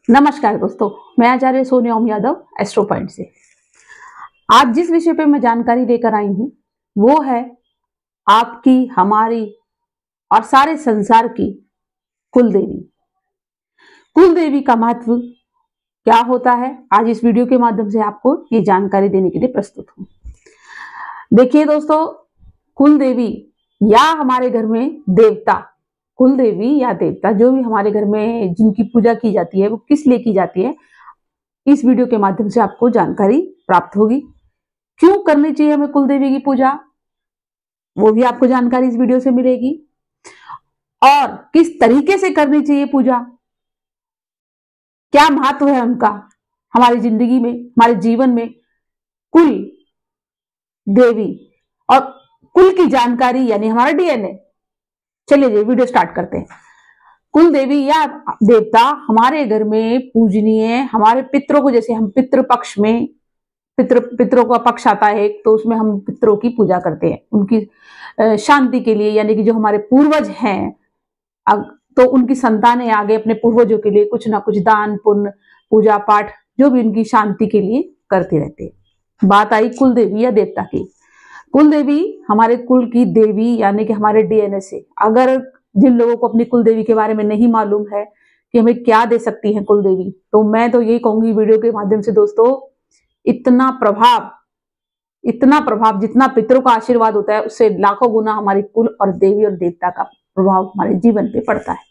नमस्कार दोस्तों, मैं आचार्य सोनिया ओम यादव एस्ट्रो पॉइंट से। आज जिस विषय पे मैं जानकारी लेकर आई हूँ वो है आपकी, हमारी और सारे संसार की कुल देवी। कुल देवी का महत्व क्या होता है, आज इस वीडियो के माध्यम से आपको ये जानकारी देने के लिए प्रस्तुत हूँ। देखिए दोस्तों, कुल देवी या हमारे घर में देवता, कुल देवी या देवता जो भी हमारे घर में जिनकी पूजा की जाती है वो किस लिए की जाती है, इस वीडियो के माध्यम से आपको जानकारी प्राप्त होगी। क्यों करनी चाहिए हमें कुल देवी की पूजा, वो भी आपको जानकारी इस वीडियो से मिलेगी। और किस तरीके से करनी चाहिए पूजा, क्या महत्व है उनका हमारी जिंदगी में, हमारे जीवन में। कुल देवी और कुल की जानकारी यानी हमारा डीएनए। चलिए जी वीडियो स्टार्ट करते हैं। कुल देवी या देवता हमारे घर में पूजनीय, हमारे पितरों को, जैसे हम पितृ पक्ष में पितरों का पक्ष आता है तो उसमें हम पितरों की पूजा करते हैं उनकी शांति के लिए, यानी कि जो हमारे पूर्वज हैं तो उनकी संतानें आगे अपने पूर्वजों के लिए कुछ ना कुछ दान पुण्य पूजा पाठ जो भी उनकी शांति के लिए करते रहते हैं। बात आई कुल देवी या देवता की। कुल देवी हमारे कुल की देवी यानी कि हमारे डीएनए से। अगर जिन लोगों को अपनी कुल देवी के बारे में नहीं मालूम है कि हमें क्या दे सकती है कुल देवी, तो मैं तो यही कहूंगी वीडियो के माध्यम से दोस्तों, इतना प्रभाव जितना पितरों का आशीर्वाद होता है उससे लाखों गुना हमारी कुल और देवी और देवता का प्रभाव हमारे जीवन पे पड़ता है।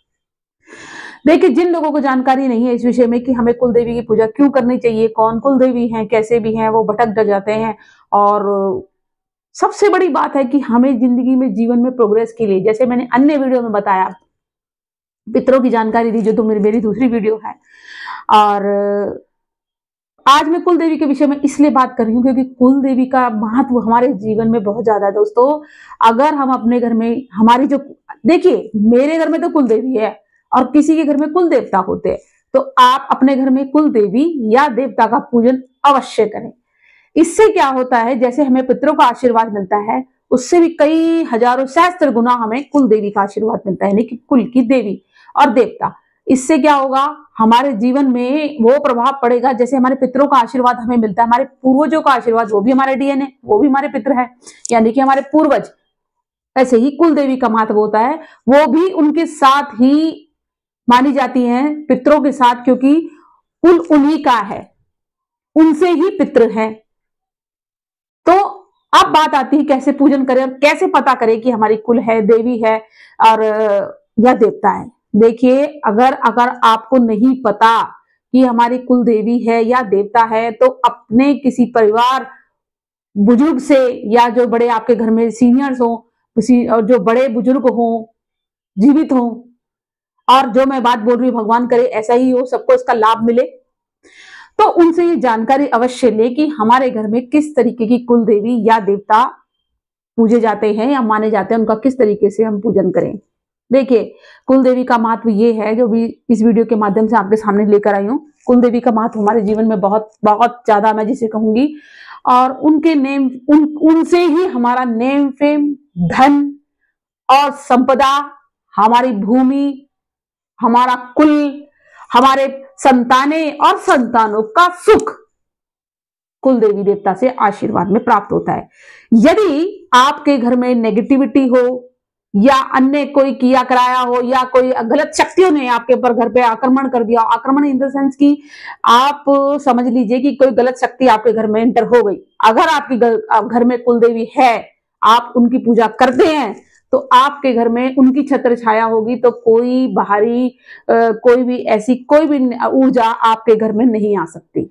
देखिए, जिन लोगों को जानकारी नहीं है इस विषय में कि हमें कुल देवी की पूजा क्यों करनी चाहिए, कौन कुल देवी हैं, कैसे भी हैं, वो भटक जाते हैं। और सबसे बड़ी बात है कि हमें जिंदगी में जीवन में प्रोग्रेस के लिए, जैसे मैंने अन्य वीडियो में बताया, पितरों की जानकारी दी जो तो मेरी दूसरी वीडियो है। और आज मैं कुल देवी के विषय में इसलिए बात कर रही हूँ क्योंकि कुल देवी का महत्व हमारे जीवन में बहुत ज्यादा है दोस्तों। अगर हम अपने घर में हमारी जो, देखिए मेरे घर में तो कुल देवी है और किसी के घर में कुल देवता होते हैं, तो आप अपने घर में कुल देवी या देवता का पूजन अवश्य करें। इससे क्या होता है, जैसे हमें पितरों का आशीर्वाद मिलता है उससे भी कई हजारों सहस्त्र गुना हमें कुल देवी का आशीर्वाद मिलता है, यानी कि कुल की देवी और देवता। इससे क्या होगा, हमारे जीवन में वो प्रभाव पड़ेगा। जैसे हमारे पितरों का आशीर्वाद हमें मिलता है, हमारे पूर्वजों का आशीर्वाद, वो भी हमारे डीएनए, वो भी हमारे पितर है यानी कि हमारे पूर्वज। ऐसे ही कुल देवी का महत्व होता है, वो भी उनके साथ ही मानी जाती हैं, पितरों के साथ, क्योंकि कुल उन्हीं का है, उनसे ही पितर हैं। तो अब बात आती है कैसे पूजन करें और कैसे पता करें कि हमारी कुल है, देवी है और या देवता है। देखिए, अगर आपको नहीं पता कि हमारी कुल देवी है या देवता है, तो अपने किसी परिवार बुजुर्ग से, या जो बड़े आपके घर में सीनियर्स हो, जो बड़े बुजुर्ग हो, जीवित हो, और जो मैं बात बोल रही हूँ भगवान करे ऐसा ही हो, सबको इसका लाभ मिले, तो उनसे ये जानकारी अवश्य ले कि हमारे घर में किस तरीके की कुल देवी या देवता पूजे जाते हैं या माने जाते हैं, उनका किस तरीके से हम पूजन करें। देखिए, कुल देवी का महत्व ये है जो भी इस वीडियो के माध्यम से आपके सामने लेकर आई हूँ। कुल देवी का महत्व हमारे जीवन में बहुत बहुत ज्यादा, मैं जिसे कहूंगी, और उनके नेम उनसे ही हमारा नेम फेम, धन और संपदा, हमारी भूमि, हमारा कुल, हमारे संतानें और संतानों का सुख कुल देवी देवता से आशीर्वाद में प्राप्त होता है। यदि आपके घर में नेगेटिविटी हो या अन्य कोई किया कराया हो या कोई गलत शक्तियों ने आपके ऊपर घर पे आक्रमण कर दिया, आक्रमण इन द सेंस की आप समझ लीजिए कि कोई गलत शक्ति आपके घर में एंटर हो गई, अगर आपके घर में कुल देवी है, आप उनकी पूजा करते हैं, तो आपके घर में उनकी छत्र छाया होगी, तो कोई बाहरी कोई भी ऐसी कोई भी ऊर्जा आपके घर में नहीं आ सकती।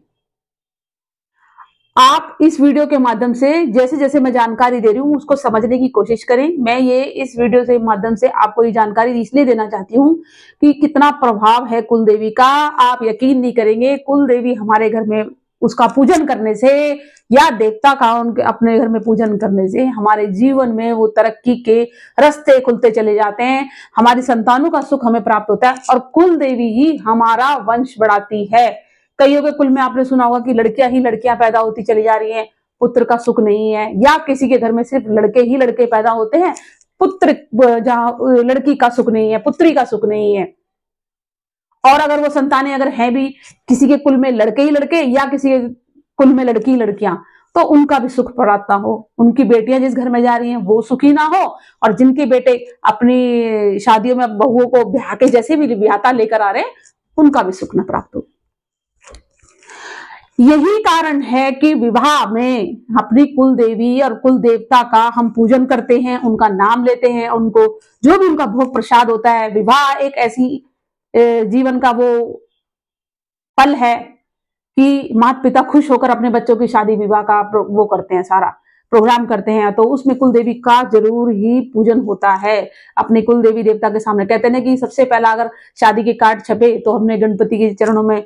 आप इस वीडियो के माध्यम से जैसे जैसे मैं जानकारी दे रही हूँ उसको समझने की कोशिश करें। मैं ये इस वीडियो के माध्यम से आपको ये जानकारी इसलिए देना चाहती हूँ कि कितना प्रभाव है कुल देवी का, आप यकीन नहीं करेंगे। कुल देवी हमारे घर में उसका पूजन करने से या देवता का उनके अपने घर में पूजन करने से हमारे जीवन में वो तरक्की के रास्ते खुलते चले जाते हैं, हमारी संतानों का सुख हमें प्राप्त होता है और कुल देवी ही हमारा वंश बढ़ाती है। कईयों के कुल में आपने सुना होगा कि लड़कियां ही लड़कियां पैदा होती चली जा रही हैं, पुत्र का सुख नहीं है, या किसी के घर में सिर्फ लड़के ही लड़के पैदा होते हैं, पुत्र जहां लड़की का सुख नहीं है, पुत्री का सुख नहीं है। और अगर वो संतानें अगर है भी किसी के कुल में लड़के ही लड़के या किसी के कुल में लड़की लड़कियां, तो उनका भी सुख प्राप्त हो, उनकी बेटियां जिस घर में जा रही हैं वो सुखी ना हो, और जिनके बेटे अपनी शादियों में बहुओं को ब्याह के जैसे भी ब्याहता लेकर आ रहे हैं उनका भी सुख न प्राप्त हो। यही कारण है कि विवाह में अपनी कुल देवी और कुल देवता का हम पूजन करते हैं, उनका नाम लेते हैं, उनको जो भी उनका भोग प्रसाद होता है। विवाह एक ऐसी जीवन का वो पल है कि माता पिता खुश होकर अपने बच्चों की शादी विवाह का वो करते हैं, सारा प्रोग्राम करते हैं, तो उसमें कुल देवी का जरूर ही पूजन होता है। अपने कुल देवी देवता के सामने कहते हैं कि सबसे पहला अगर शादी के कार्ड छपे तो हमने गणपति के चरणों में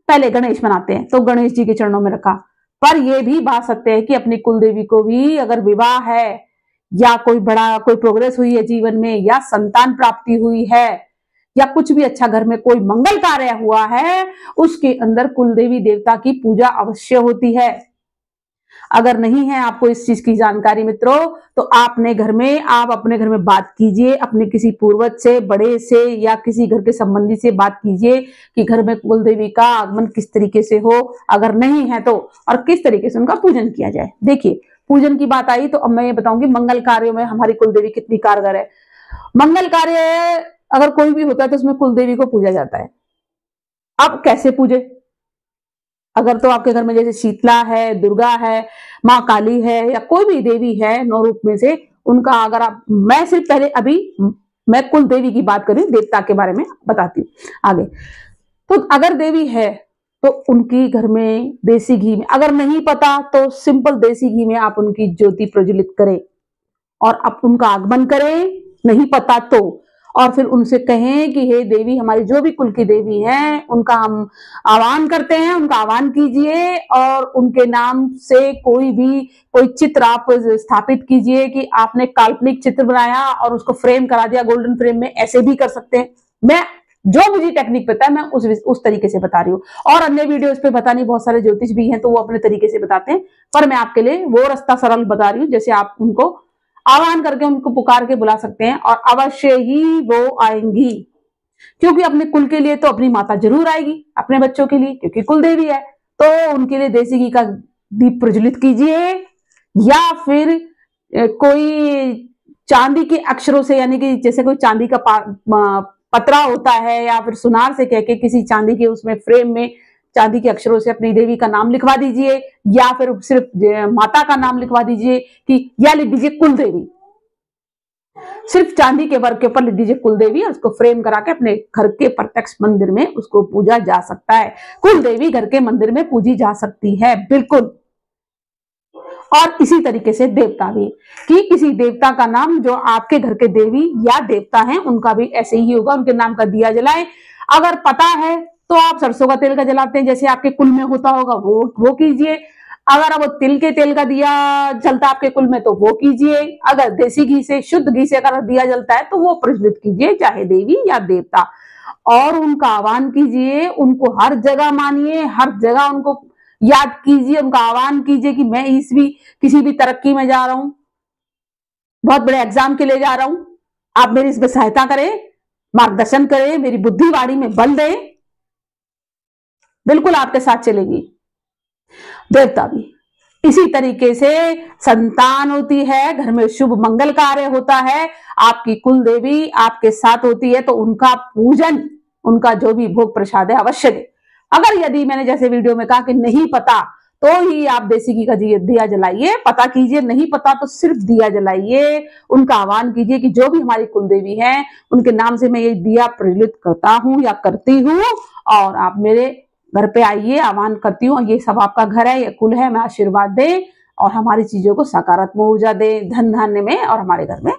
पहले गणेश बनाते हैं, तो गणेश जी के चरणों में रखा। पर ये भी बात सकते हैं कि अपनी कुल देवी को भी अगर विवाह है या कोई बड़ा कोई प्रोग्रेस हुई है जीवन में या संतान प्राप्ति हुई है या कुछ भी अच्छा घर में कोई मंगल कार्य हुआ है, उसके अंदर कुल देवी देवता की पूजा अवश्य होती है। अगर नहीं है आपको इस चीज की जानकारी मित्रों, तो आप अपने घर में बात कीजिए, अपने किसी पूर्वज से, बड़े से या किसी घर के संबंधी से बात कीजिए कि घर में कुल देवी का आगमन किस तरीके से हो, अगर नहीं है तो, और किस तरीके से उनका पूजन किया जाए। देखिए पूजन की बात आई तो अब मैं ये बताऊंगी मंगल कार्यों में हमारी कुल देवी कितनी कारगर है। मंगल कार्य अगर कोई भी होता है तो उसमें कुल देवी को पूजा जाता है। अब कैसे पूजे? अगर तो आपके घर में जैसे शीतला है, दुर्गा है, माँ काली है या कोई भी देवी है 9 रूप में से, उनका अगर आप, मैं सिर्फ पहले अभी मैं कुल देवी की बात करूं, देवता के बारे में बताती हूँ आगे। तो अगर देवी है तो उनकी घर में देसी घी में, अगर नहीं पता तो सिंपल देसी घी में आप उनकी ज्योति प्रज्वलित करें और आप उनका आगमन करें, नहीं पता तो, और फिर उनसे कहें कि हे देवी, हमारी जो भी कुल की देवी हैं उनका हम आह्वान करते हैं, उनका आह्वान कीजिए और उनके नाम से कोई चित्र आप स्थापित कीजिए कि आपने काल्पनिक चित्र बनाया और उसको फ्रेम करा दिया गोल्डन फ्रेम में, ऐसे भी कर सकते हैं। मैं जो मुझे टेक्निक पता है मैं उस तरीके से बता रही हूँ, और अन्य वीडियोस पे बतानी बहुत सारे ज्योतिष भी हैं तो वो अपने तरीके से बताते हैं, पर मैं आपके लिए वो रास्ता सरल बता रही हूँ जैसे आप उनको आह्वान करके उनको पुकार के बुला सकते हैं और अवश्य ही वो आएंगी। क्योंकि अपने कुल के लिए तो अपनी माता जरूर आएगी, अपने बच्चों के लिए क्योंकि कुल देवी है, तो उनके लिए देसी घी का दीप प्रज्वलित कीजिए या फिर कोई चांदी के अक्षरों से, यानी कि जैसे कोई चांदी का पतरा होता है या फिर सुनार से कह के किसी चांदी के उसमें फ्रेम में चांदी के अक्षरों से अपनी देवी का नाम लिखवा दीजिए या फिर सिर्फ माता का नाम लिखवा दीजिए कि या लिख दीजिए कुल देवी, सिर्फ चांदी के वर्क के ऊपर लिख दीजिए कुल देवी और उसको फ्रेम करा के अपने घर के प्रत्यक्ष मंदिर में उसको पूजा जा सकता है। कुल देवी घर के मंदिर में पूजी जा सकती है बिल्कुल। और इसी तरीके से देवता भी, कि किसी देवता का नाम जो आपके घर के देवी या देवता हैं उनका भी ऐसे ही होगा, उनके नाम का दिया जलाए। अगर पता है तो आप सरसों का तेल का जलाते हैं जैसे आपके कुल में होता होगा वो कीजिए। अगर वो तिल के तेल का दिया जलता आपके कुल में तो वो कीजिए। अगर देसी घी से, शुद्ध घी से अगर दिया जलता है तो वो प्रज्वलित कीजिए, चाहे देवी या देवता, और उनका आह्वान कीजिए। उनको हर जगह मानिए, हर जगह उनको याद कीजिए, उनका आह्वान कीजिए कि मैं किसी भी तरक्की में जा रहा हूं, बहुत बड़े एग्जाम के लिए जा रहा हूं, आप मेरी इसमें सहायता करें, मार्गदर्शन करें, मेरी बुद्धिवाणी में बल दें, बिल्कुल आपके साथ चलेगी। देवता भी इसी तरीके से संतान होती है, घर में शुभ मंगल कार्य होता है, आपकी कुल देवी आपके साथ होती है तो उनका पूजन, उनका जो भी भोग प्रसाद है अवश्य दे। अगर यदि मैंने जैसे वीडियो में कहा कि नहीं पता तो ही आप देसी घी का दिया जलाइए, पता कीजिए, नहीं पता तो सिर्फ दिया जलाइए, उनका आह्वान कीजिए कि जो भी हमारी कुल देवी है उनके नाम से मैं ये दिया प्रज्वलित करता हूं या करती हूं और आप मेरे घर पे आइए, आह्वान करती हूँ, ये सब आपका घर है, ये कुल है, मैं आशीर्वाद दे और हमारी चीजों को सकारात्मक ऊर्जा दे, धन धान्य में और हमारे घर में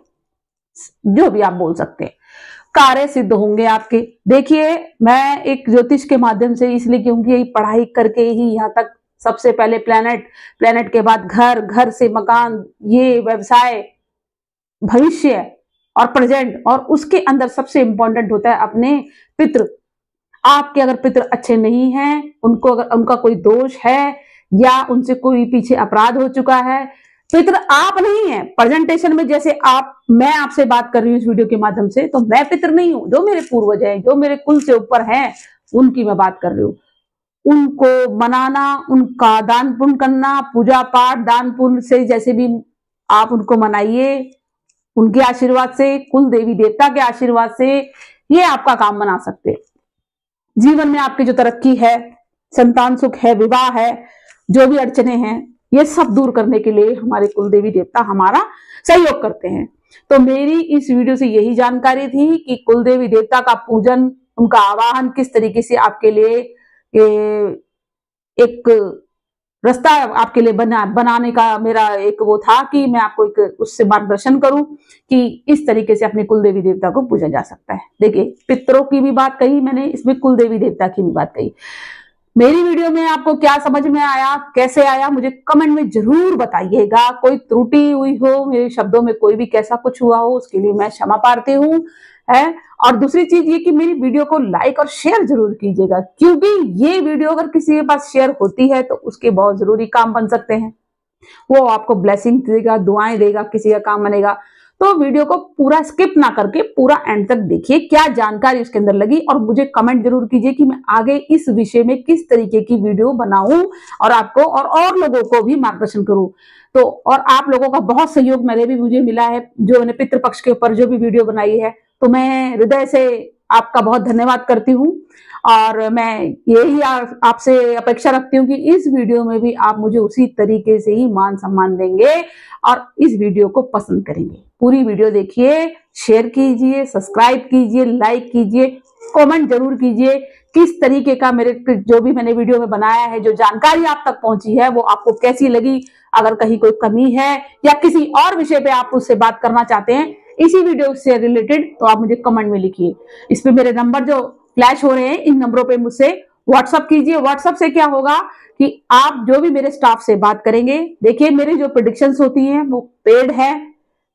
जो भी आप बोल सकते हैं, कार्य सिद्ध होंगे आपके। देखिए मैं एक ज्योतिष के माध्यम से इसलिए क्योंकि पढ़ाई करके ही यहाँ तक, सबसे पहले प्लेनेट के बाद घर से मकान, ये व्यवसाय, भविष्य और प्रेजेंट, और उसके अंदर सबसे इंपॉर्टेंट होता है अपने पितृ। आपके अगर पितृ अच्छे नहीं हैं, उनको अगर उनका कोई दोष है या उनसे कोई पीछे अपराध हो चुका है पितर आप नहीं है प्रेजेंटेशन में, जैसे मैं आपसे बात कर रही हूँ इस वीडियो के माध्यम से, तो मैं पितर नहीं हूँ। जो मेरे पूर्वज हैं, जो मेरे कुल से ऊपर हैं, उनकी मैं बात कर रही हूँ। उनको मनाना, उनका दान पुण्य करना, पूजा पाठ दान पुण्य से जैसे भी आप उनको मनाइए, उनके आशीर्वाद से, कुल देवी देवता के आशीर्वाद से ये आपका काम बना सकते हैं। जीवन में आपकी जो तरक्की है, संतान सुख है, विवाह है, जो भी अड़चने हैं, ये सब दूर करने के लिए हमारे कुल देवी देवता हमारा सहयोग करते हैं। तो मेरी इस वीडियो से यही जानकारी थी कि कुल देवी देवता का पूजन, उनका आवाहन किस तरीके से आपके लिए एक रास्ता आपके लिए बनाने का मेरा एक वो था कि मैं आपको एक उससे मार्गदर्शन करूं कि इस तरीके से अपने कुल देवी देवता को पूजा जा सकता है। देखिए, पितरों की भी बात कही मैंने, इसमें कुल देवी देवता की भी बात कही। मेरी वीडियो में आपको क्या समझ में आया, कैसे आया, मुझे कमेंट में जरूर बताइएगा। कोई त्रुटि हुई हो, मेरे शब्दों में कोई भी कैसा कुछ हुआ हो, उसके लिए मैं क्षमा प्रार्थी हूँ है। और दूसरी चीज ये कि मेरी वीडियो को लाइक और शेयर जरूर कीजिएगा, क्योंकि ये वीडियो अगर किसी के पास शेयर होती है तो उसके बहुत जरूरी काम बन सकते हैं। वो आपको ब्लेसिंग देगा, दुआएं देगा, किसी का काम बनेगा। तो वीडियो को पूरा स्किप ना करके पूरा एंड तक देखिए, क्या जानकारी उसके अंदर लगी, और मुझे कमेंट जरूर कीजिए कि मैं आगे इस विषय में किस तरीके की वीडियो बनाऊं और आपको और लोगों को भी मार्गदर्शन करूं। तो और आप लोगों का बहुत सहयोग मुझे मिला है, जो मैंने पितृपक्ष के ऊपर जो भी वीडियो बनाई है, तो मैं हृदय से आपका बहुत धन्यवाद करती हूँ। और मैं यही आपसे अपेक्षा रखती हूँ कि इस वीडियो में भी आप मुझे उसी तरीके से ही मान सम्मान देंगे और इस वीडियो को पसंद करेंगे। पूरी वीडियो देखिए, शेयर कीजिए, सब्सक्राइब कीजिए, लाइक कीजिए, कमेंट जरूर कीजिए किस तरीके का मेरे जो भी मैंने वीडियो में बनाया है, जो जानकारी आप तक पहुंची है, वो आपको कैसी लगी। अगर कहीं कोई कमी है या किसी और विषय पे आप मुझसे बात करना चाहते हैं इसी वीडियो से रिलेटेड, तो आप मुझे कमेंट में लिखिए। इसमें मेरे नंबर जो फ्लैश हो रहे हैं, इन नंबरों पे मुझसे व्हाट्सअप कीजिए। व्हाट्सअप से क्या होगा कि आप जो भी मेरे स्टाफ से बात करेंगे, देखिए मेरी जो प्रेडिक्शंस होती हैं वो पेड है।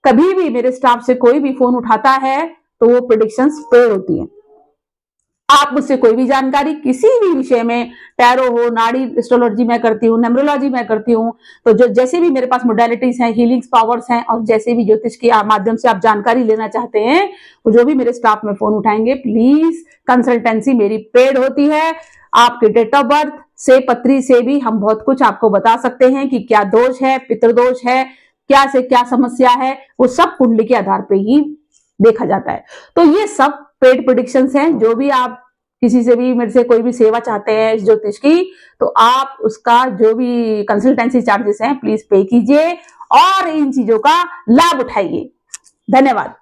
कभी भी मेरे स्टाफ से कोई भी फोन उठाता है तो वो प्रेडिक्शंस पेड होती हैं। आप मुझसे कोई भी जानकारी किसी भी विषय में, टैरो हो, नाड़ी एस्ट्रोलॉजी मैं करती हूँ, न्यूमरोलॉजी मैं करती हूँ, तो जो जैसे भी मेरे पास मोडालिटीज हैं, हीलिंग्स पावर्स हैं, और जैसे भी ज्योतिष के माध्यम से आप जानकारी लेना चाहते हैं, तो जो भी मेरे स्टाफ में फोन उठाएंगे, प्लीज कंसल्टेंसी मेरी पेड होती है। आपके डेट ऑफ बर्थ से, पत्री से भी हम बहुत कुछ आपको बता सकते हैं कि क्या दोष है, पितृदोष है, क्या से क्या समस्या है, वो सब कुंडली के आधार पर ही देखा जाता है। तो ये सब पेड प्रेडिक्शंस हैं। जो भी आप किसी से भी मेरे से कोई भी सेवा चाहते हैं इस ज्योतिष की, तो आप उसका जो भी कंसल्टेंसी चार्जेस हैं प्लीज पे कीजिए और इन चीजों का लाभ उठाइए। धन्यवाद।